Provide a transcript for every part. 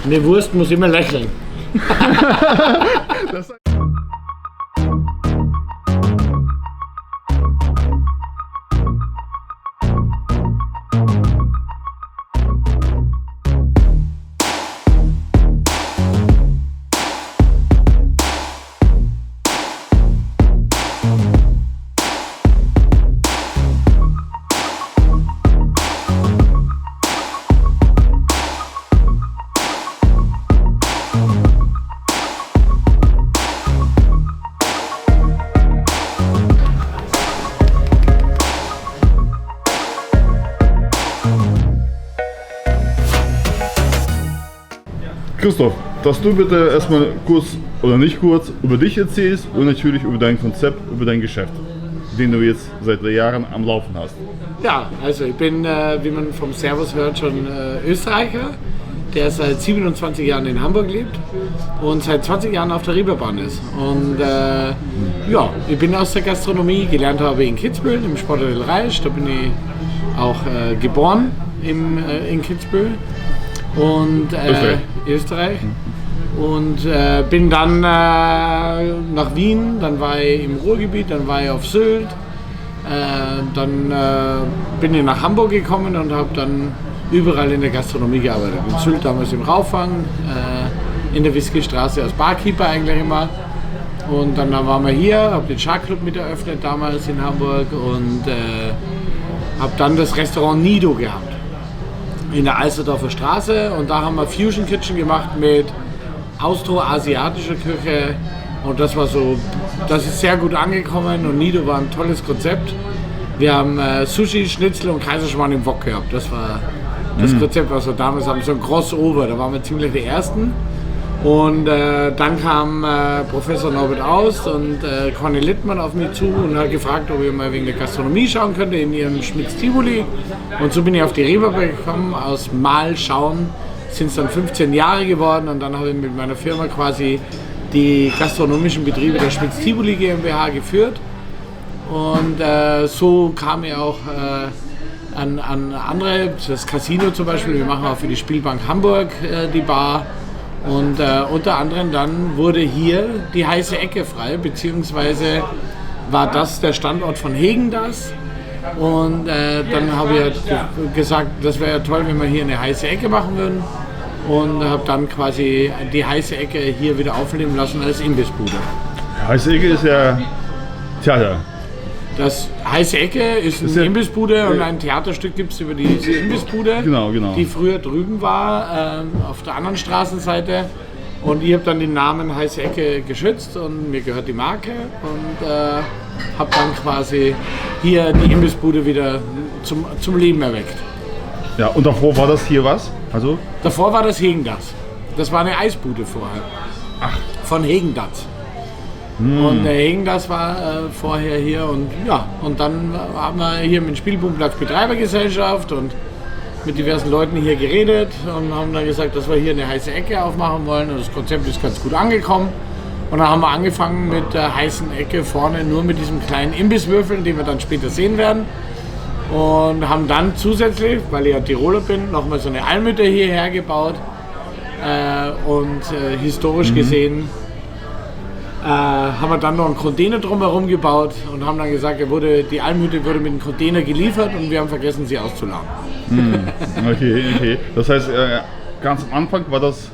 Eine Wurst muss immer lächeln. Christoph, dass du bitte erstmal kurz oder nicht kurz über dich erzählst und natürlich über dein Konzept, über dein Geschäft, den du jetzt seit Jahren am Laufen hast. Ja, also ich bin, wie man vom Servus hört, schon Österreicher, der seit 27 Jahren in Hamburg lebt und seit 20 Jahren auf der Reeperbahn ist. Und ja, ich bin aus der Gastronomie, gelernt habe in Kitzbühel, im Sporthotel Reisch, da bin ich auch geboren in Kitzbühel. Und Österreich. Und bin dann nach Wien, dann war ich im Ruhrgebiet, dann war ich auf Sylt, dann bin ich nach Hamburg gekommen und habe dann überall in der Gastronomie gearbeitet. In Sylt damals im Rauffang, in der Whiskystraße als Barkeeper eigentlich immer. Und dann waren wir hier, habe den Shark Club mit eröffnet damals in Hamburg und habe dann das Restaurant Nido gehabt. In der Alsterdorfer Straße und da haben wir Fusion Kitchen gemacht mit austroasiatischer Küche und das ist sehr gut angekommen und Nido war ein tolles Konzept. Wir haben Sushi, Schnitzel und Kaiserschmarrn im Wok gehabt. Das war das Konzept, was wir damals haben, so ein Crossover, da waren wir ziemlich die Ersten. Und dann kam Professor Norbert Aust und Conny Littmann auf mich zu und hat gefragt, ob ich mal wegen der Gastronomie schauen könnte in ihrem Schmitz Tivoli. Und so bin ich auf die Reeperbahn gekommen. Aus Mal schauen sind es dann 15 Jahre geworden und dann habe ich mit meiner Firma quasi die gastronomischen Betriebe der Schmitz Tivoli GmbH geführt. Und so kam ich auch an andere, das Casino zum Beispiel. Wir machen auch für die Spielbank Hamburg die Bar. Und unter anderem dann wurde hier die heiße Ecke frei, beziehungsweise war das der Standort von Häagen-Dazs. Und dann habe ich halt gesagt, das wäre ja toll, wenn wir hier eine heiße Ecke machen würden. Und habe dann quasi die heiße Ecke hier wieder aufleben lassen als Imbissbude. Heiße Ecke ist ja Theater. Das heiße Ecke ist eine Imbissbude und ein Theaterstück gibt es über diese Imbissbude, genau. Die früher drüben war, auf der anderen Straßenseite. Und ich habe dann den Namen heiße Ecke geschützt und mir gehört die Marke und habe dann quasi hier die Imbissbude wieder zum Leben erweckt. Ja, und davor war das hier was? Also? Davor war das Häagen-Dazs. Das war eine Eisbude vorher. Ach. Von Häagen-Dazs. Und der Häagen-Dazs war vorher hier und ja, und dann haben wir hier mit dem Spielbudenplatz Betreibergesellschaft und mit diversen Leuten hier geredet und haben dann gesagt, dass wir hier eine heiße Ecke aufmachen wollen und das Konzept ist ganz gut angekommen. Und dann haben wir angefangen mit der heißen Ecke vorne nur mit diesem kleinen Imbisswürfeln, den wir dann später sehen werden. Und haben dann zusätzlich, weil ich ja Tiroler bin, nochmal so eine Almhütte hierher gebaut und historisch gesehen haben wir dann noch einen Container drumherum gebaut und haben dann gesagt, die Almhütte wurde mit einem Container geliefert und wir haben vergessen, sie auszuladen. Okay. Das heißt, ganz am Anfang war das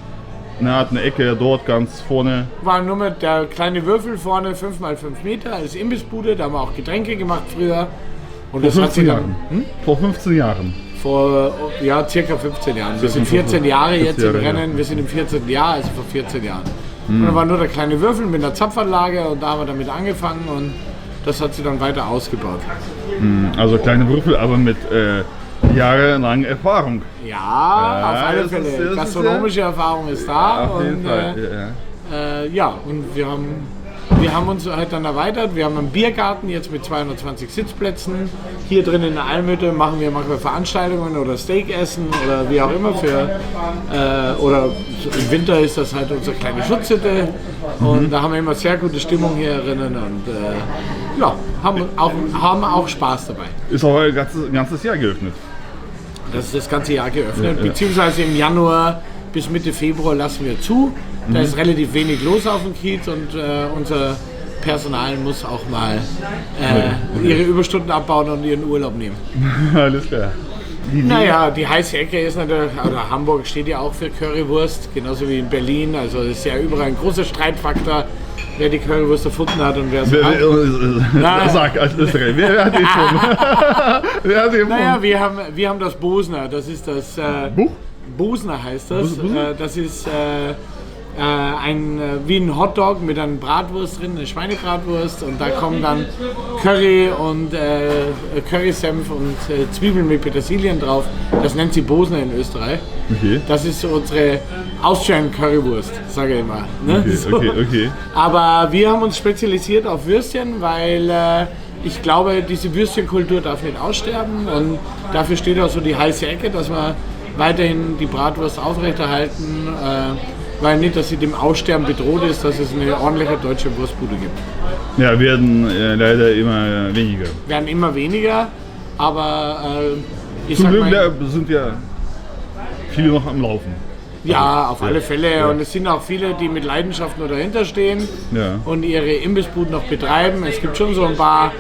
eine Ecke dort ganz vorne? War nur mit der kleine Würfel vorne, 5x5 Meter als Imbissbude, da haben wir auch Getränke gemacht früher. Und vor 15 Jahren? Vor 15 Jahren? Vor circa 15 Jahren. Wir sind 14 Jahre jetzt im Rennen, wir sind im 14. Jahr, also vor 14 Jahren. Und dann war nur der kleine Würfel mit einer Zapfanlage und da haben wir damit angefangen und das hat sie dann weiter ausgebaut. Also kleine Würfel, aber mit jahrelang Erfahrung. Ja, auf alle Fälle. Gastronomische Erfahrung ist da. Auf jeden Fall. Und wir haben uns halt dann erweitert. Wir haben einen Biergarten jetzt mit 220 Sitzplätzen. Hier drin in der Almhütte machen wir manchmal Veranstaltungen oder Steakessen oder wie auch immer oder im Winter ist das halt unsere kleine Schutzhütte. Und da haben wir immer sehr gute Stimmung hier drinnen und haben auch Spaß dabei. Ist auch ein ganzes Jahr geöffnet. Das ist das ganze Jahr geöffnet, beziehungsweise im Januar bis Mitte Februar lassen wir zu. Da ist relativ wenig los auf dem Kiez und unser Personal muss auch mal ihre Überstunden abbauen und ihren Urlaub nehmen. Alles klar. Naja, die heiße Ecke ist natürlich, oder Hamburg steht ja auch für Currywurst, genauso wie in Berlin. Also es ist ja überall ein großer Streitfaktor, wer die Currywurst erfunden hat und wer es hat. Sag als Österreicher, wer hat die erfunden? Wer hat die erfunden? Naja, wir haben das Bosner, das ist das... Buch? Bosner heißt das. Das ist wie ein Hotdog mit einer Bratwurst drin, eine Schweinebratwurst, und da kommen dann Curry und Currysenf und Zwiebeln mit Petersilien drauf. Das nennt sie Bosner in Österreich. Okay. Das ist so unsere Austrian Currywurst, sage ich immer. Ne? Okay. Aber wir haben uns spezialisiert auf Würstchen, weil ich glaube, diese Würstchenkultur darf nicht aussterben, und dafür steht auch so die heiße Ecke, dass wir weiterhin die Bratwurst aufrechterhalten, weil nicht, dass sie dem Aussterben bedroht ist, dass es eine ordentliche deutsche Wurstbude gibt. Ja, werden leider immer weniger. Werden immer weniger, aber Zum Glück sind ja viele noch am Laufen. Ja, auf alle Fälle. Ja. Und es sind auch viele, die mit Leidenschaft nur dahinter stehen und ihre Imbissbuden noch betreiben. Es gibt schon so ein paar,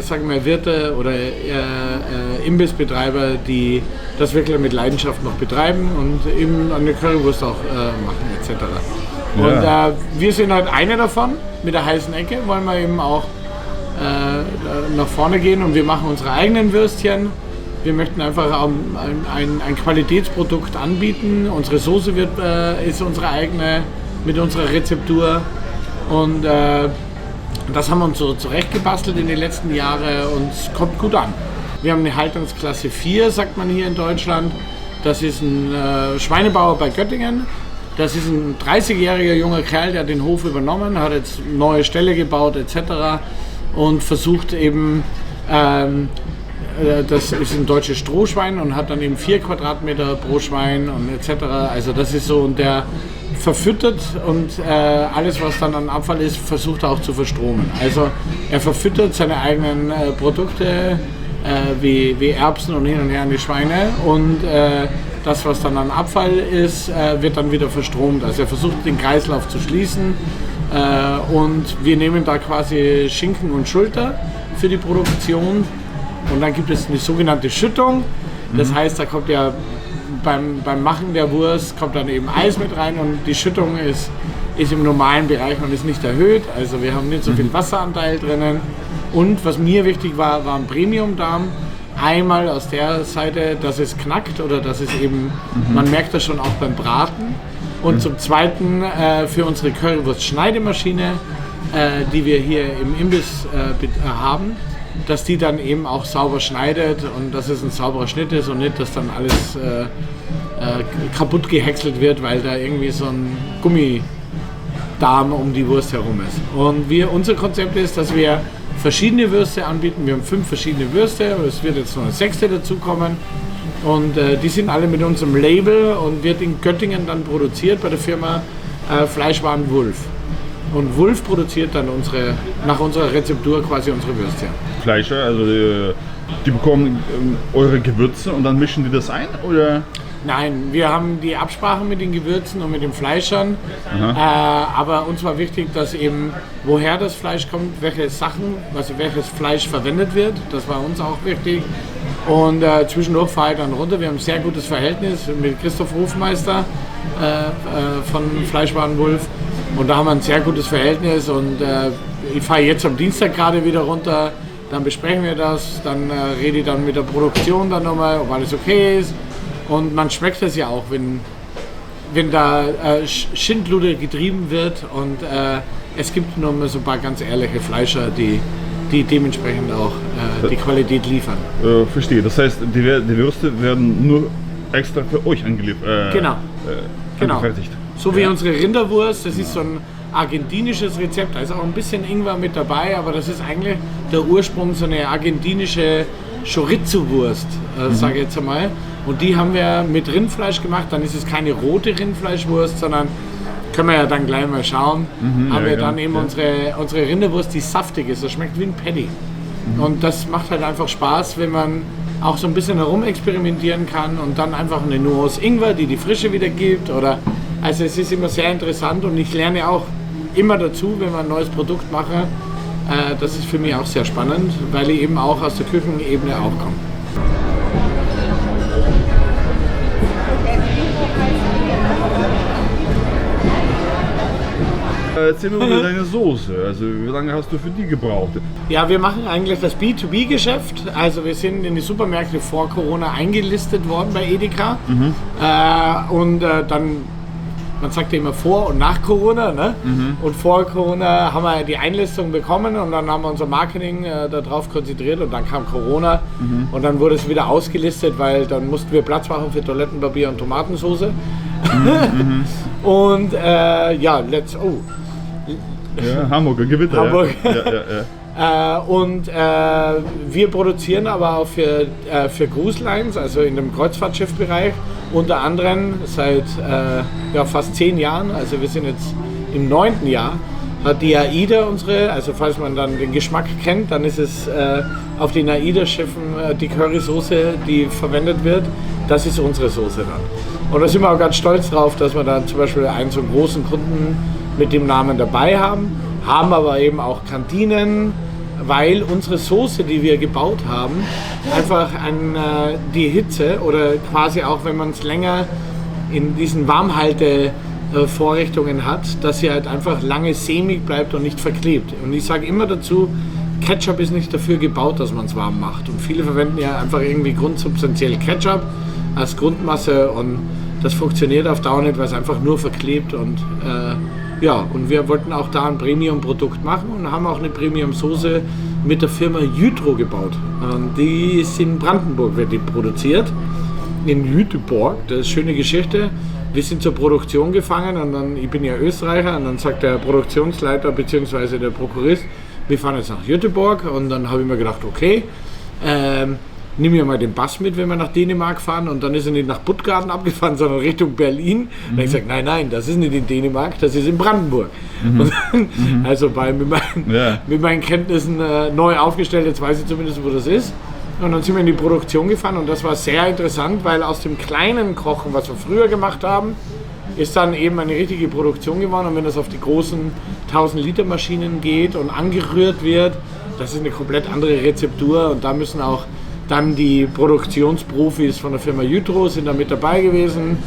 sagen wir Wirte oder Imbissbetreiber, die das wirklich mit Leidenschaft noch betreiben und eben eine Currywurst auch machen etc. Ja. Und wir sind halt einer davon. Mit der heißen Ecke wollen wir eben auch nach vorne gehen, und wir machen unsere eigenen Würstchen. Wir möchten einfach ein Qualitätsprodukt anbieten. Unsere Soße ist unsere eigene mit unserer Rezeptur, und das haben wir uns so zurechtgebastelt in den letzten Jahren, und es kommt gut an. Wir haben eine Haltungsklasse 4, sagt man hier in Deutschland. Das ist ein Schweinebauer bei Göttingen. Das ist ein 30-jähriger junger Kerl, der hat den Hof übernommen, hat jetzt neue Ställe gebaut etc. und versucht eben... das ist ein deutsches Strohschwein und hat dann eben 4 Quadratmeter pro Schwein und etc. Also das ist so, und der verfüttert, und alles, was dann an Abfall ist, versucht er auch zu verstromen. Also er verfüttert seine eigenen Produkte wie Erbsen und hin und her an die Schweine, und das, was dann an Abfall ist, wird dann wieder verstromt. Also er versucht, den Kreislauf zu schließen, und wir nehmen da quasi Schinken und Schulter für die Produktion. Und dann gibt es eine sogenannte Schüttung. Das heißt, da kommt ja beim Machen der Wurst kommt dann eben Eis mit rein, und die Schüttung ist im normalen Bereich und ist nicht erhöht. Also wir haben nicht so viel Wasseranteil drinnen. Und was mir wichtig war ein Premium-Darm. Einmal aus der Seite, dass es knackt oder dass es eben, man merkt das schon auch beim Braten. Und zum Zweiten für unsere Currywurst-Schneidemaschine, die wir hier im Imbiss haben, dass die dann eben auch sauber schneidet und dass es ein sauberer Schnitt ist und nicht, dass dann alles kaputt gehäckselt wird, weil da irgendwie so ein Gummidarm um die Wurst herum ist. Und unser Konzept ist, dass wir verschiedene Würste anbieten. Wir haben 5 verschiedene Würste, es wird jetzt noch eine 6. dazukommen. Und die sind alle mit unserem Label und wird in Göttingen dann produziert bei der Firma Fleischwaren Wulf. Und Wulf produziert dann nach unserer Rezeptur quasi unsere Würstchen. Fleischer, also die bekommen eure Gewürze und dann mischen die das ein, oder? Nein, wir haben die Absprache mit den Gewürzen und mit den Fleischern, aber uns war wichtig, dass eben woher das Fleisch kommt, welches Fleisch verwendet wird, das war uns auch wichtig. Und zwischendurch fahre ich dann runter, wir haben ein sehr gutes Verhältnis mit Christoph Hofmeister von Fleischwaren Wulf, und da haben wir ein sehr gutes Verhältnis, und ich fahre jetzt am Dienstag gerade wieder runter, dann besprechen wir das, dann rede ich dann mit der Produktion dann nochmal, ob alles okay ist. Und man schmeckt das ja auch, wenn da Schindluder getrieben wird, und es gibt nur mal so ein paar ganz ehrliche Fleischer, die dementsprechend auch die Qualität liefern. Verstehe, das heißt, die Würste werden nur extra für euch angeliefert. Genau. Angefertigt. So wie unsere Rinderwurst, das ist so ein argentinisches Rezept, da ist auch ein bisschen Ingwer mit dabei, aber das ist eigentlich der Ursprung, so eine argentinische Chorizo-Wurst, sage ich jetzt einmal. Und die haben wir mit Rindfleisch gemacht, dann ist es keine rote Rindfleischwurst, sondern können wir ja dann gleich mal schauen, haben wir dann eben unsere Rinderwurst, die saftig ist, das schmeckt wie ein Patty. Und das macht halt einfach Spaß, wenn man auch so ein bisschen herumexperimentieren kann und dann einfach eine Nuance Ingwer, die die Frische wieder gibt. Also es ist immer sehr interessant und ich lerne auch immer dazu, wenn wir ein neues Produkt machen. Das ist für mich auch sehr spannend, weil ich eben auch aus der Küchenebene auch komme. Erzähl mir über deine Soße, also wie lange hast du für die gebraucht? Ja, wir machen eigentlich das B2B-Geschäft. Also wir sind in die Supermärkte vor Corona eingelistet worden bei Edeka. Dann, man sagt ja immer vor und nach Corona, ne? Und vor Corona haben wir die Einlistung bekommen und dann haben wir unser Marketing darauf konzentriert und dann kam Corona und dann wurde es wieder ausgelistet, weil dann mussten wir Platz machen für Toilettenpapier und Tomatensauce. Und Ja, Hamburger Gewitter. Hamburg. Ja. Wir produzieren aber auch für Cruise Lines, also in dem Kreuzfahrtschiffbereich, unter anderem seit fast 10 Jahren, also wir sind jetzt im 9. Jahr, hat die AIDA also falls man dann den Geschmack kennt, dann ist es auf den AIDA-Schiffen die Currysoße, die verwendet wird, das ist unsere Soße dann. Und da sind wir auch ganz stolz drauf, dass wir dann zum Beispiel einen so großen Kunden mit dem Namen dabei haben aber eben auch Kantinen, weil unsere Soße, die wir gebaut haben, einfach an die Hitze oder quasi auch wenn man es länger in diesen Warmhalte-Vorrichtungen hat, dass sie halt einfach lange sämig bleibt und nicht verklebt. Und ich sage immer dazu, Ketchup ist nicht dafür gebaut, dass man es warm macht. Und viele verwenden ja einfach irgendwie grundsubstanziell Ketchup als Grundmasse und das funktioniert auf Dauer nicht, weil es einfach nur verklebt und und wir wollten auch da ein Premium-Produkt machen und haben auch eine Premium-Soße mit der Firma Jytro gebaut. Die ist in Brandenburg, wird die produziert, in Jüteborg. Das ist eine schöne Geschichte. Wir sind zur Produktion gefangen und dann, ich bin ja Österreicher, und dann sagt der Produktionsleiter bzw. der Prokurist, wir fahren jetzt nach Jüteborg und dann habe ich mir gedacht, okay, nimm mir mal den Bass mit, wenn wir nach Dänemark fahren und dann ist er nicht nach Puttgarden abgefahren, sondern Richtung Berlin. Dann habe ich gesagt, nein, das ist nicht in Dänemark, das ist in Brandenburg. Und also mit meinen Kenntnissen neu aufgestellt, jetzt weiß ich zumindest, wo das ist. Und dann sind wir in die Produktion gefahren und das war sehr interessant, weil aus dem kleinen Kochen, was wir früher gemacht haben, ist dann eben eine richtige Produktion geworden. Und wenn das auf die großen 1000-Liter-Maschinen geht und angerührt wird, das ist eine komplett andere Rezeptur und da müssen auch dann die Produktionsprofis von der Firma Jytro sind da mit dabei gewesen.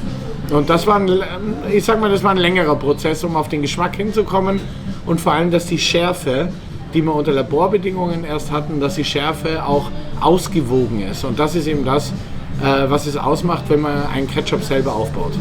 Und das war ein längerer Prozess, um auf den Geschmack hinzukommen. Und vor allem, dass die Schärfe, die wir unter Laborbedingungen erst hatten, dass die Schärfe auch ausgewogen ist. Und das ist eben das, was es ausmacht, wenn man einen Ketchup selber aufbaut.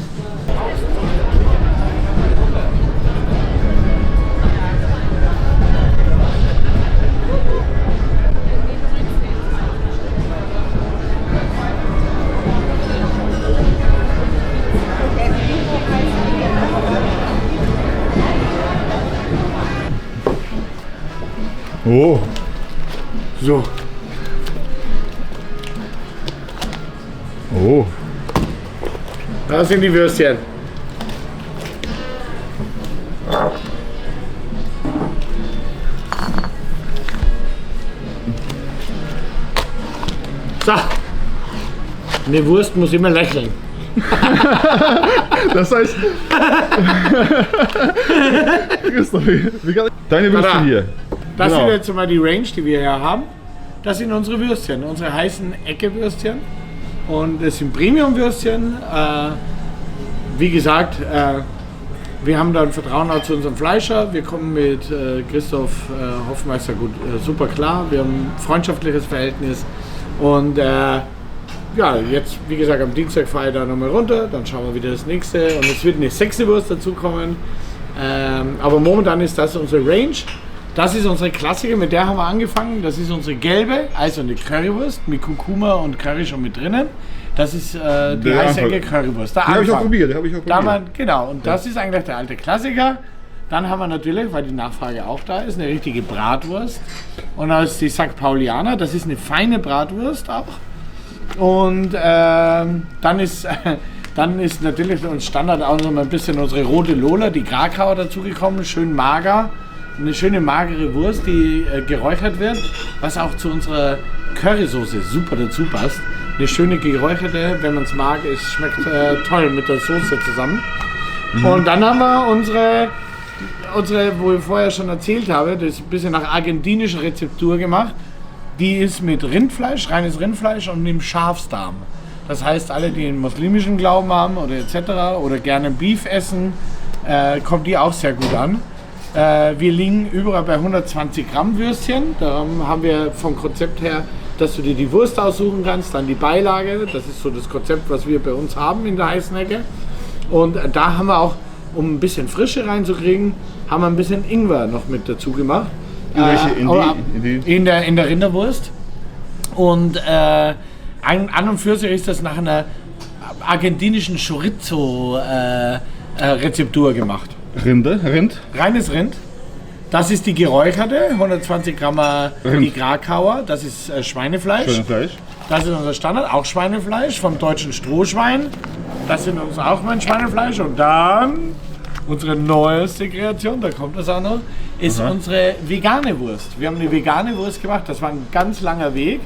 Oh. So. Oh. Da sind die Würstchen. So. Eine Wurst muss immer lächeln. Das heißt, Christoph, deine Würstchen hier. Das sind jetzt mal die Range, die wir hier haben. Das sind unsere Würstchen, unsere heißen Ecke-Würstchen. Und das sind Premium-Würstchen. Wie gesagt, wir haben da ein Vertrauen auch zu unserem Fleischer. Wir kommen mit Christoph Hoffmeister gut, super klar. Wir haben ein freundschaftliches Verhältnis. Und jetzt, wie gesagt, am Dienstag fahre ich da nochmal runter. Dann schauen wir wieder das nächste. Und es wird eine 6. Wurst dazukommen. Aber momentan ist das unsere Range. Das ist unsere Klassiker, mit der haben wir angefangen. Das ist unsere gelbe, also eine Currywurst mit Kurkuma und Curry schon mit drinnen. Das ist die heiße Ecke Currywurst. Die habe ich auch probiert. Genau, und das ist eigentlich der alte Klassiker. Dann haben wir natürlich, weil die Nachfrage auch da ist, eine richtige Bratwurst. Und das ist die St. Paulianer, das ist eine feine Bratwurst auch. Und dann ist natürlich uns Standard auch noch mal ein bisschen unsere rote Lola, die Krakauer dazugekommen, schön mager. Eine schöne magere Wurst, die geräuchert wird, was auch zu unserer Currysoße super dazu passt. Eine schöne geräucherte, wenn man es mag, es schmeckt toll mit der Soße zusammen. Und dann haben wir unsere, wo ich vorher schon erzählt habe, das ist ein bisschen nach argentinischer Rezeptur gemacht. Die ist mit Rindfleisch, reines Rindfleisch und mit dem Schafsdarm. Das heißt, alle, die einen muslimischen Glauben haben oder etc. oder gerne Beef essen, kommt die auch sehr gut an. Wir liegen überall bei 120 Gramm Würstchen. Da haben wir vom Konzept her, dass du dir die Wurst aussuchen kannst, dann die Beilage. Das ist so das Konzept, was wir bei uns haben in der heißen Ecke. Und da haben wir auch, um ein bisschen Frische reinzukriegen, haben wir ein bisschen Ingwer noch mit dazu gemacht. In der Rinderwurst. Und an und für sich ist das nach einer argentinischen Chorizo-Rezeptur gemacht. Rind? Reines Rind. Das ist die geräucherte, 120 Gramm die Krakauer, das ist Schweinefleisch. Das ist unser Standard, auch Schweinefleisch vom deutschen Strohschwein. Das sind uns auch mein Schweinefleisch. Und dann unsere neueste Kreation, da kommt das auch noch, ist unsere vegane Wurst. Wir haben eine vegane Wurst gemacht, das war ein ganz langer Weg.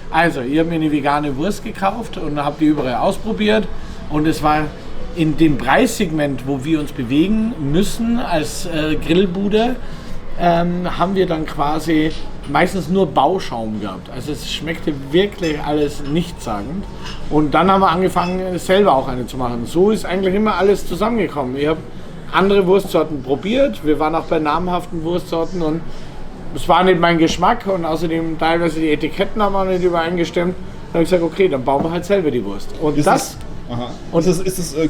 Also, ich habe mir eine vegane Wurst gekauft und habe die überall ausprobiert. Und es war in dem Preissegment, wo wir uns bewegen müssen als Grillbude, haben wir dann quasi meistens nur Bauschaum gehabt. Also es schmeckte wirklich alles nichtssagend. Und dann haben wir angefangen, selber auch eine zu machen. So ist eigentlich immer alles zusammengekommen. Ich habe andere Wurstsorten probiert. Wir waren auch bei namhaften Wurstsorten und es war nicht mein Geschmack und außerdem teilweise die Etiketten haben auch nicht übereingestimmt. Dann habe ich gesagt, okay, dann bauen wir halt selber die Wurst. Und ist das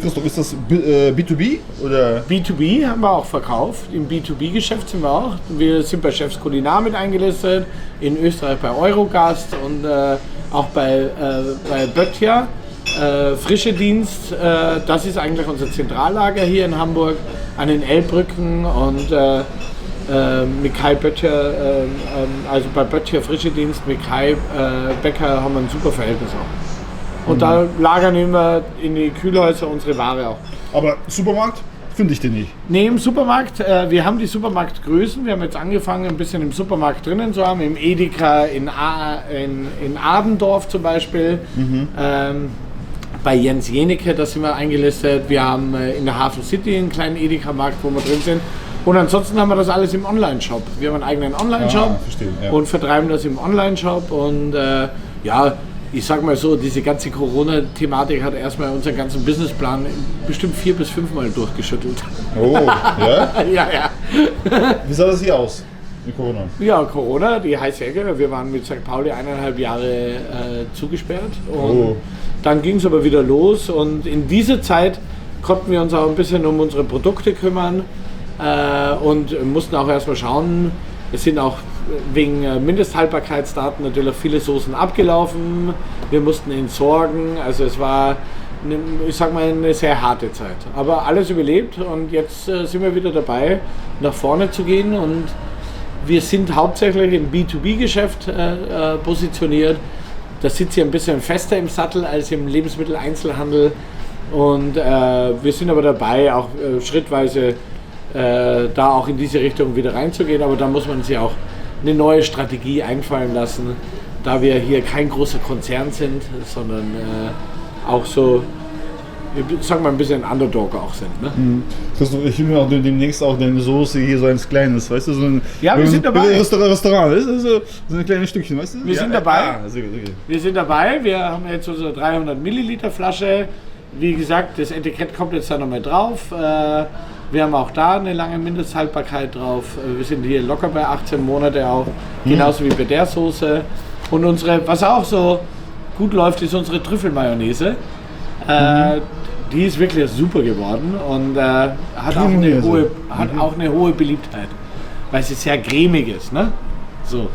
Christoph, ist das B2B oder? B2B haben wir auch verkauft. Im B2B-Geschäft sind wir auch. Wir sind bei Chefs Kulinar mit eingelistet, in Österreich bei Eurogast und auch bei Böttcher. Frische Dienst, das ist eigentlich unser Zentrallager hier in Hamburg an den Elbbrücken und mit Kai Böttcher, also bei Böttcher Frische Dienst, mit Kai Becker haben wir ein super Verhältnis auch. Und da lagern immer in die Kühlhäuser unsere Ware auch. Aber Supermarkt finde ich den nicht. Nee, im Supermarkt, wir haben die Supermarktgrößen. Wir haben jetzt angefangen, ein bisschen im Supermarkt drinnen zu haben. Im Edeka, in Adendorf zum Beispiel. Bei Jens Jenecke, da sind wir eingelistet. Wir haben in der Hafen City einen kleinen Edeka-Markt, wo wir drin sind. Und ansonsten haben wir das alles im Online-Shop. Wir haben einen eigenen Online-Shop und vertreiben das im Online-Shop. Und ich sag mal so, diese ganze Corona-Thematik hat erstmal unseren ganzen Businessplan bestimmt 4 bis 5 Mal durchgeschüttelt. Oh, ja? Ja. Wie sah das hier aus mit Corona? Ja, Corona, die heiße Ecke. Wir waren mit St. Pauli 1,5 Jahre zugesperrt. Und dann ging es aber wieder los. Und in dieser Zeit konnten wir uns auch ein bisschen um unsere Produkte kümmern und mussten auch erstmal schauen. Es sind auch wegen Mindesthaltbarkeitsdaten natürlich viele Soßen abgelaufen. Wir mussten entsorgen. Also es war, eine sehr harte Zeit. Aber alles überlebt und jetzt sind wir wieder dabei, nach vorne zu gehen. Und wir sind hauptsächlich im B2B-Geschäft positioniert. Da sitzt ihr ein bisschen fester im Sattel als im Lebensmitteleinzelhandel. Und wir sind aber dabei, auch schrittweise da auch in diese Richtung wieder reinzugehen. Aber da muss man sich auch eine neue Strategie einfallen lassen, da wir hier kein großer Konzern sind, sondern auch so, ich sag mal, ein bisschen Underdog auch sind. Ne? Ich will mir auch demnächst auch eine Soße hier so eins kleines, weißt du? So ein, ja, wir sind dabei. Restaurant, weißt du? So ein kleines Stückchen, weißt du? Wir sind dabei. Sehr gut, okay. Wir sind dabei. Wir haben jetzt unsere 300 Milliliter Flasche. Wie gesagt, das Etikett kommt jetzt da nochmal drauf. Wir haben auch da eine lange Mindesthaltbarkeit drauf. Wir sind hier locker bei 18 Monate auch, genauso wie bei der Soße. Und unsere, was auch so gut läuft, ist unsere Trüffelmayonnaise. Die ist wirklich super geworden und hat auch eine hohe Beliebtheit, weil sie sehr cremig ist. Ne? So.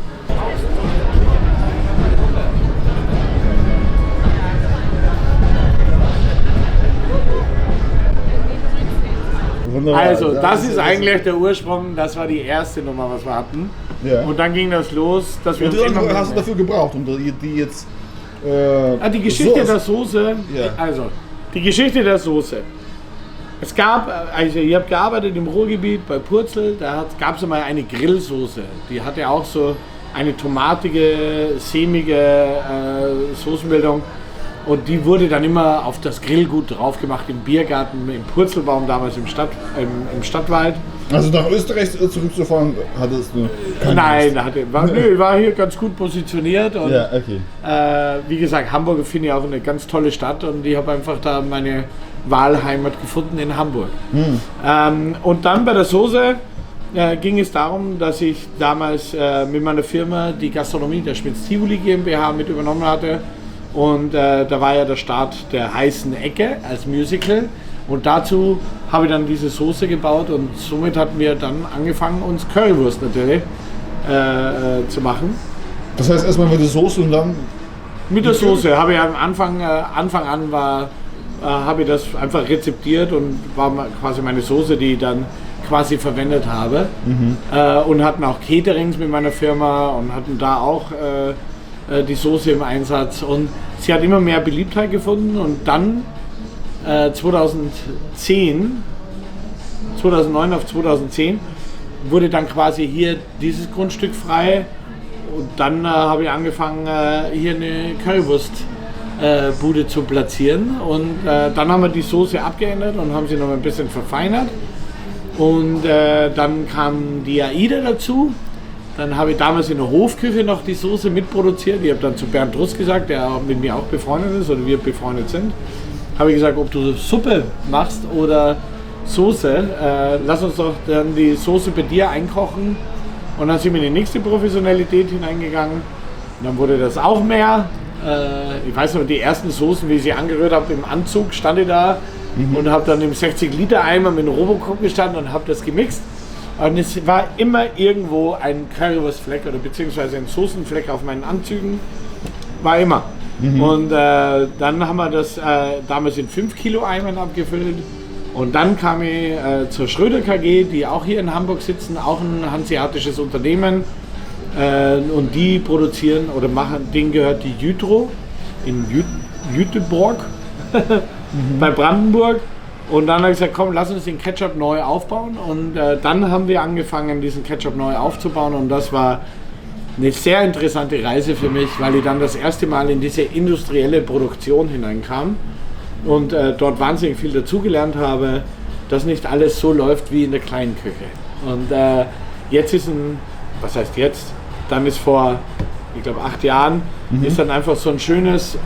Wunderbar. Also, das ist eigentlich der Ursprung, das war die erste Nummer, was wir hatten. Ja. Und dann ging das los, dass wir. Und wie lange hast du dafür gebraucht, um die jetzt. Die Geschichte der Soße. Ja. Also, die Geschichte der Soße. Es gab, also ich habe gearbeitet im Ruhrgebiet bei Purzel, da gab es mal eine Grillsoße. Die hatte auch so eine tomatige, sämige Soßenbildung. Und die wurde dann immer auf das Grillgut drauf gemacht, im Biergarten, im Purzelbaum, damals im Stadtwald. Also nach Österreich zurückzufahren, hattest du keine Nein, Lust. war hier ganz gut positioniert. Und, Ja, okay. wie gesagt, Hamburg finde ich auch eine ganz tolle Stadt und ich habe einfach da meine Wahlheimat gefunden in Hamburg. Und dann bei der Soße ging es darum, dass ich damals mit meiner Firma die Gastronomie der Schmitz Tivoli GmbH mit übernommen hatte. Und da war ja der Start der Heißen Ecke als Musical. Und dazu habe ich dann diese Soße gebaut und somit hatten wir dann angefangen, uns Currywurst natürlich zu machen. Das heißt erstmal mit der Soße und dann? Mit der Soße habe ich am Anfang an habe ich das einfach rezeptiert und war quasi meine Soße, die ich dann quasi verwendet habe. Und hatten auch Caterings mit meiner Firma und hatten da auch die Soße im Einsatz. Und sie hat immer mehr Beliebtheit gefunden und dann 2009 auf 2010 wurde dann quasi hier dieses Grundstück frei und dann habe ich angefangen, hier eine Currywurstbude zu platzieren und dann haben wir die Soße abgeändert und haben sie noch ein bisschen verfeinert und dann kam die AIDA dazu. Dann habe ich damals in der Hofküche noch die Soße mitproduziert. Ich habe dann zu Bernd Russ gesagt, der mit mir auch befreundet ist oder wir befreundet sind, habe ich gesagt, ob du Suppe machst oder Soße, lass uns doch dann die Soße bei dir einkochen. Und dann sind wir in die nächste Professionalität hineingegangen. Und dann wurde das auch mehr. Ich weiß noch, die ersten Soßen, wie ich sie angerührt habe, im Anzug stand ich da und habe dann im 60-Liter-Eimer mit einem Robocop gestanden und habe das gemixt. Und es war immer irgendwo ein Currywurstfleck oder beziehungsweise ein Soßenfleck auf meinen Anzügen. War immer. Und dann haben wir das damals in 5 Kilo Eimern abgefüllt. Und dann kam ich zur Schröder KG, die auch hier in Hamburg sitzen, auch ein hanseatisches Unternehmen. Und die produzieren oder machen, denen gehört die Jütro in Jüteborg bei Brandenburg. Und dann habe ich gesagt, komm, lass uns den Ketchup neu aufbauen. Und dann haben wir angefangen, diesen Ketchup neu aufzubauen. Und das war eine sehr interessante Reise für mich, weil ich dann das erste Mal in diese industrielle Produktion hineinkam und dort wahnsinnig viel dazugelernt habe, dass nicht alles so läuft wie in der kleinen Küche. Und jetzt ist was heißt jetzt? Dann ist vor, ich glaube, 8 Jahren, ist dann einfach so ein schönes,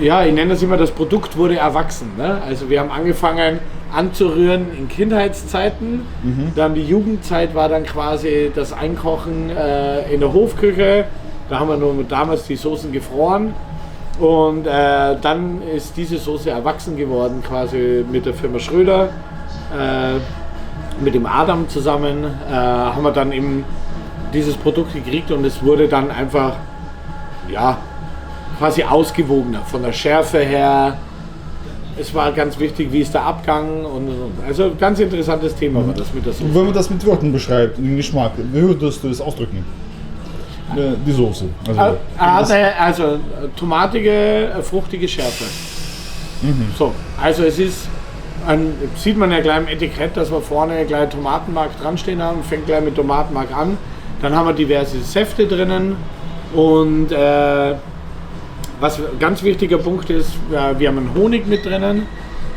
ja, ich nenne das immer, das Produkt wurde erwachsen. Ne? Also wir haben angefangen anzurühren in Kindheitszeiten, dann die Jugendzeit war dann quasi das Einkochen in der Hofküche, da haben wir nur damals die Soßen gefroren und dann ist diese Soße erwachsen geworden quasi mit der Firma Schröder, mit dem Adam zusammen, haben wir dann eben dieses Produkt gekriegt und es wurde dann einfach, ja, quasi ausgewogener von der Schärfe her. Es war ganz wichtig, wie ist der Abgang und. Also ganz interessantes Thema war das mit der Soße. Wenn man das mit Worten beschreibt, den Geschmack, wie würdest du das ausdrücken? Die Soße. Also tomatige, fruchtige Schärfe. So, also es ist, sieht man ja gleich im Etikett, dass wir vorne gleich Tomatenmark dran stehen haben, fängt gleich mit Tomatenmark an. Dann haben wir diverse Säfte drinnen und was ein ganz wichtiger Punkt ist, wir haben einen Honig mit drinnen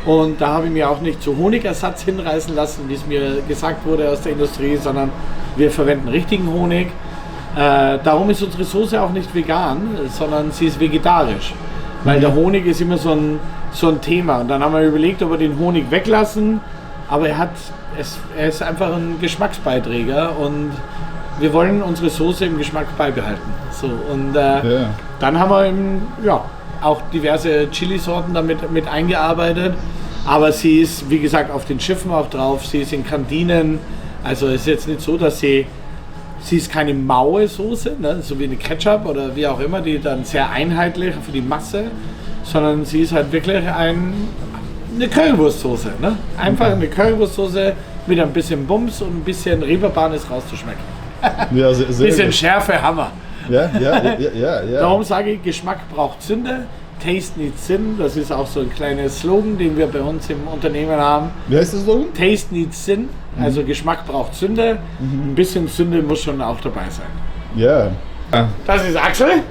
und da habe ich mir auch nicht zu Honigersatz hinreißen lassen, wie es mir gesagt wurde aus der Industrie, sondern wir verwenden richtigen Honig. Darum ist unsere Soße auch nicht vegan, sondern sie ist vegetarisch, weil der Honig ist immer so ein Thema. Und dann haben wir überlegt, ob wir den Honig weglassen, aber er ist einfach ein Geschmacksbeiträger und wir wollen unsere Soße im Geschmack beibehalten. So, und dann haben wir auch diverse Chili-Sorten damit mit eingearbeitet. Aber sie ist, wie gesagt, auf den Schiffen auch drauf. Sie ist in Kantinen. Also es ist jetzt nicht so, dass sie ist keine maue Soße, ne, so wie eine Ketchup oder wie auch immer, die dann sehr einheitlich für die Masse, sondern sie ist halt wirklich eine Currywurstsoße. Ne? Einfach eine Currywurstsoße mit ein bisschen Bums und ein bisschen Reeperbahn ist rauszuschmecken. Ja, sehr bisschen gut. Schärfe, Hammer. Ja. Darum sage ich, Geschmack braucht Sünde, Taste needs Sin. Das ist auch so ein kleines Slogan, den wir bei uns im Unternehmen haben. Wie heißt das Slogan? Taste needs Sin, also Geschmack braucht Sünde. Ein bisschen Sünde muss schon auch dabei sein. Ja. Das ist Axel.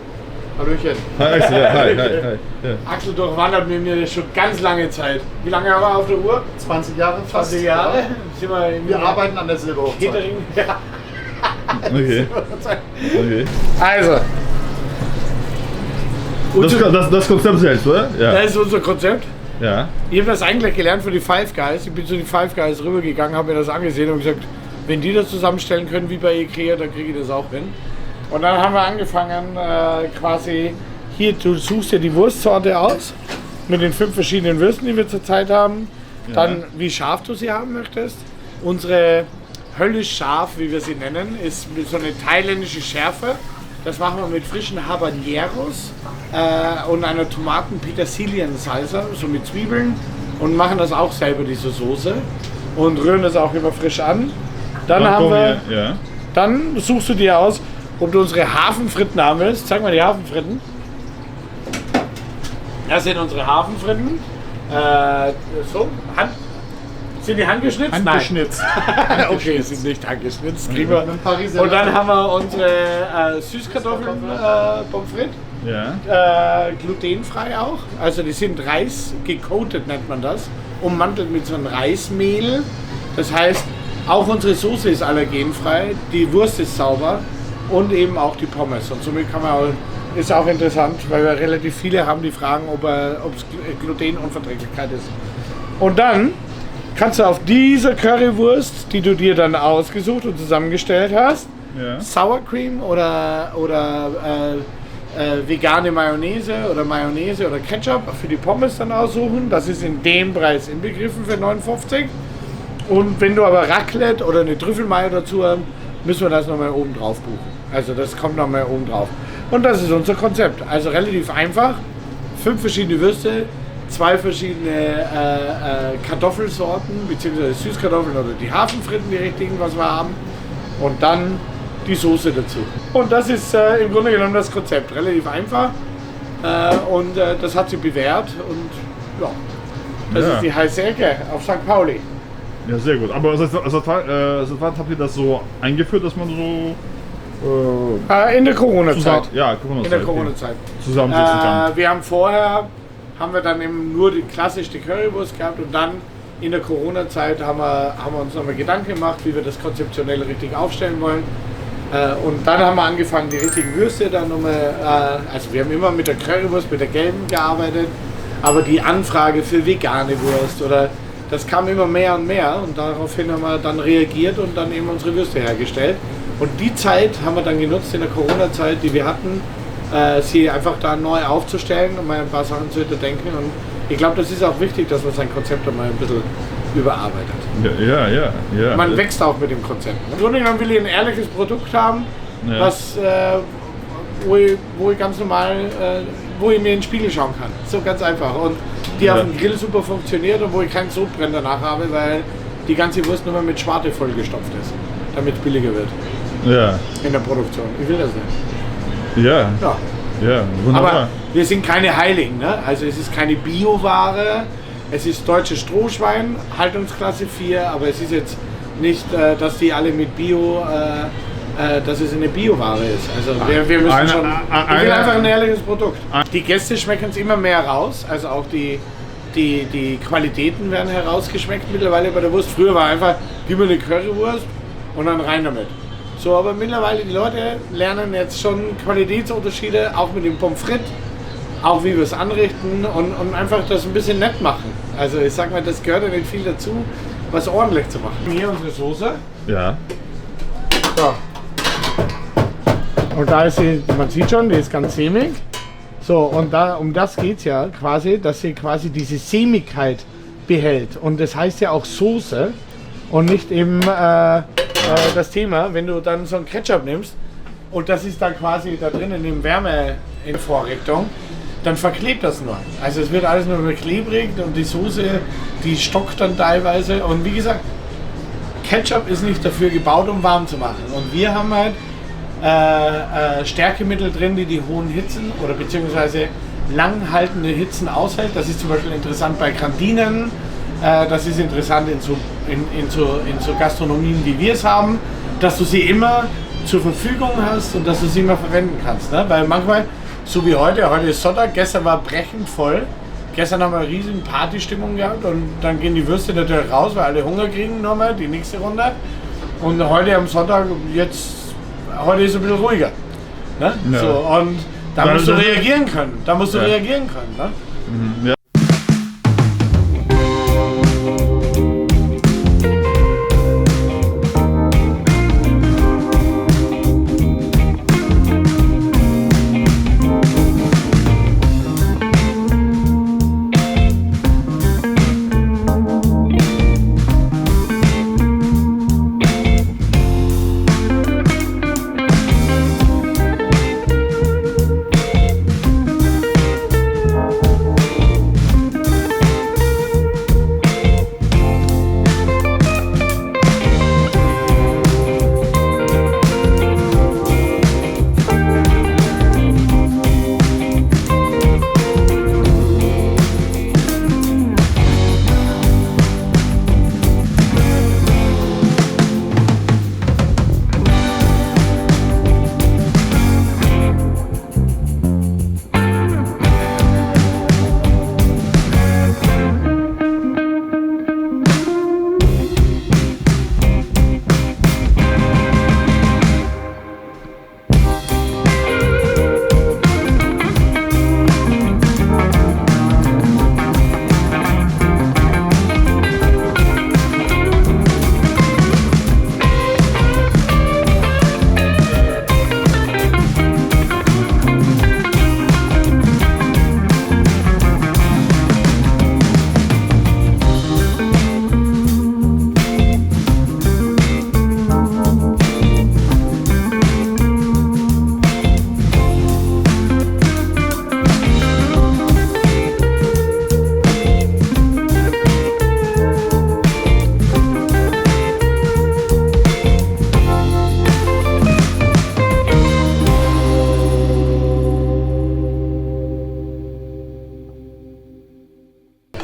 Hallöchen. Hi Axel, ja, hi. Ja. Axel durchwandert mit mir schon ganz lange Zeit. Wie lange haben wir auf der Uhr? 20 Jahre fast. 20 Jahre. Ja. Sind wir Wir arbeiten an der Silberhochzeit. Catering. Ja. Okay. Okay. Also. Das Konzept selbst, oder? Ja. Das ist unser Konzept. Ja. Ich habe das eigentlich gelernt für die Five Guys. Ich bin zu den Five Guys rübergegangen, habe mir das angesehen und gesagt, wenn die das zusammenstellen können wie bei Ikea, dann kriege ich das auch hin. Und dann haben wir angefangen, quasi hier, du suchst dir die Wurstsorte aus mit den 5 verschiedenen Würsten, die wir zurzeit haben. Dann, wie scharf du sie haben möchtest. Unsere höllisch scharf, wie wir sie nennen, ist so eine thailändische Schärfe. Das machen wir mit frischen Habaneros und einer Tomaten-Petersilien-Salsa, so mit Zwiebeln, und machen das auch selber, diese Soße, und rühren das auch immer frisch an. Dann suchst du dir aus, ob du unsere Hafenfritten haben willst. Zeig mal die Hafenfritten. Das sind unsere Hafenfritten. Sind die handgeschnitzt? Handgeschnitzt. Nein. Okay, sind nicht handgeschnitzt. Und dann haben wir unsere Süßkartoffeln Pommes frites. Ja. Glutenfrei auch. Also die sind Reis gecoated, nennt man das. Ummantelt mit so einem Reismehl. Das heißt, auch unsere Soße ist allergenfrei, die Wurst ist sauber und eben auch die Pommes. Und somit kann man auch, ist auch interessant, weil wir relativ viele haben, die fragen, ob es Glutenunverträglichkeit ist. Und dann kannst du auf diese Currywurst, die du dir dann ausgesucht und zusammengestellt hast, Sour Cream oder vegane Mayonnaise oder Ketchup für die Pommes dann aussuchen. Das ist in dem Preis inbegriffen für 59. Und wenn du aber Raclette oder eine Trüffelmayo dazu haben, müssen wir das nochmal oben drauf buchen. Also das kommt nochmal oben drauf. Und das ist unser Konzept. Also relativ einfach. 5 verschiedene Würste, 2 verschiedene Kartoffelsorten, beziehungsweise Süßkartoffeln oder die Hafenfritten, die richtigen, was wir haben. Und dann die Soße dazu. Und das ist im Grunde genommen das Konzept. Relativ einfach. Und das hat sich bewährt. Und ja, das ist die heiße Ecke auf St. Pauli. Ja, sehr gut. Aber seit wann habt ihr das so eingeführt, dass man so in der Corona-Zeit. In der Corona-Zeit. Zusammensitzen kann. Wir haben wir dann eben nur die klassische Currywurst gehabt und dann in der Corona-Zeit haben wir uns nochmal Gedanken gemacht, wie wir das konzeptionell richtig aufstellen wollen. Und dann haben wir angefangen, die richtigen Würste dann nochmal, also wir haben immer mit der Currywurst, mit der gelben gearbeitet, aber die Anfrage für vegane Wurst oder das kam immer mehr und mehr und daraufhin haben wir dann reagiert und dann eben unsere Würste hergestellt. Und die Zeit haben wir dann genutzt in der Corona-Zeit, die wir hatten, sie einfach da neu aufzustellen und mal ein paar Sachen zu hinterdenken. Und ich glaube, das ist auch wichtig, dass man sein Konzept dann mal ein bisschen überarbeitet. Ja. Man wächst auch mit dem Konzept. Im Grunde genommen will ich ein ehrliches Produkt haben, was, wo ich ganz normal, wo ich mir in den Spiegel schauen kann. So ganz einfach. Und die auf dem Grill super funktioniert und wo ich keinen Sodbrenn danach habe, weil die ganze Wurst nur mal mit Schwarte vollgestopft ist, damit es billiger wird. Ja. In der Produktion. Ich will das nicht. Ja, wunderbar. Aber wir sind keine Heiligen, ne? Also es ist keine Bioware, es ist deutsches Strohschwein, Haltungsklasse 4, aber es ist jetzt nicht, dass die alle mit Bio, dass es eine Bioware ist. Also wir müssen ich will einfach ein ehrliches Produkt. Die Gäste schmecken es immer mehr raus, also auch die Qualitäten werden herausgeschmeckt mittlerweile bei der Wurst. Früher war einfach, gib mir eine Currywurst und dann rein damit. So, aber mittlerweile die Leute lernen jetzt schon Qualitätsunterschiede, auch mit dem Pommes frites, auch wie wir es anrichten und einfach das ein bisschen nett machen. Also ich sag mal, das gehört ja nicht viel dazu, was ordentlich zu machen. Hier unsere Soße. Ja. So. Und da ist sie, man sieht schon, die ist ganz sämig. So, und um das geht es ja quasi, dass sie quasi diese Sämigkeit behält. Und das heißt ja auch Soße und nicht eben das Thema, wenn du dann so ein Ketchup nimmst und das ist dann quasi da drin in dem Wärme in Vorrichtung, dann verklebt das nur. Also es wird alles nur klebrig und die Soße, die stockt dann teilweise. Und wie gesagt, Ketchup ist nicht dafür gebaut, um warm zu machen. Und wir haben halt Stärkemittel drin, die hohen Hitzen oder beziehungsweise langhaltende Hitzen aushält. Das ist zum Beispiel interessant bei Kantinen. Das ist interessant in so Gastronomien, wie wir es haben, dass du sie immer zur Verfügung hast und dass du sie immer verwenden kannst. Ne? Weil manchmal, so wie heute ist Sonntag, gestern war brechend voll. Gestern haben wir eine riesen Partystimmung gehabt und dann gehen die Würste natürlich raus, weil alle Hunger kriegen nochmal, die nächste Runde. Und heute am Sonntag, heute ist es ein bisschen ruhiger. Ne? Ja. So, und da musst du reagieren können. Ne? Ja.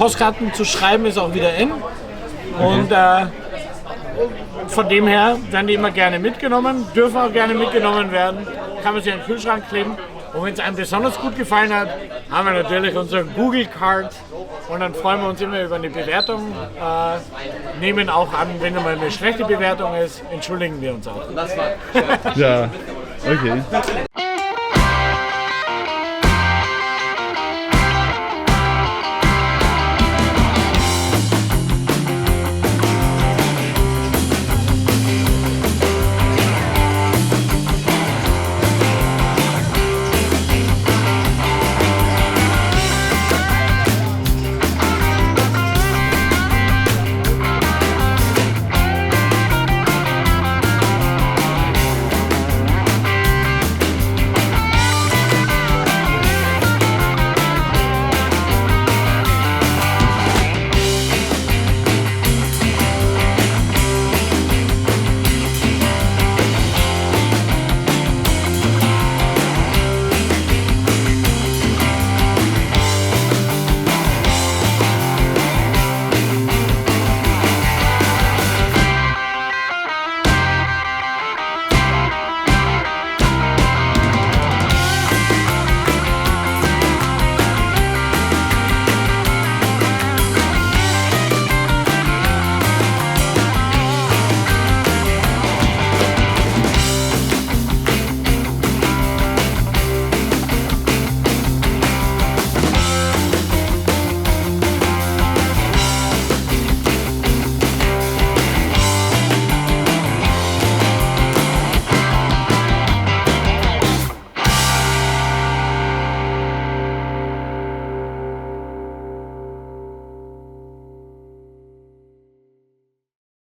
Postkarten zu schreiben ist auch wieder in. Und von dem her werden die immer gerne mitgenommen, dürfen auch gerne mitgenommen werden, kann man sich an den Kühlschrank kleben. Und wenn es einem besonders gut gefallen hat, haben wir natürlich unseren Google Card und dann freuen wir uns immer über eine Bewertung. Nehmen auch an, wenn mal eine schlechte Bewertung ist, entschuldigen wir uns auch. Ja, okay.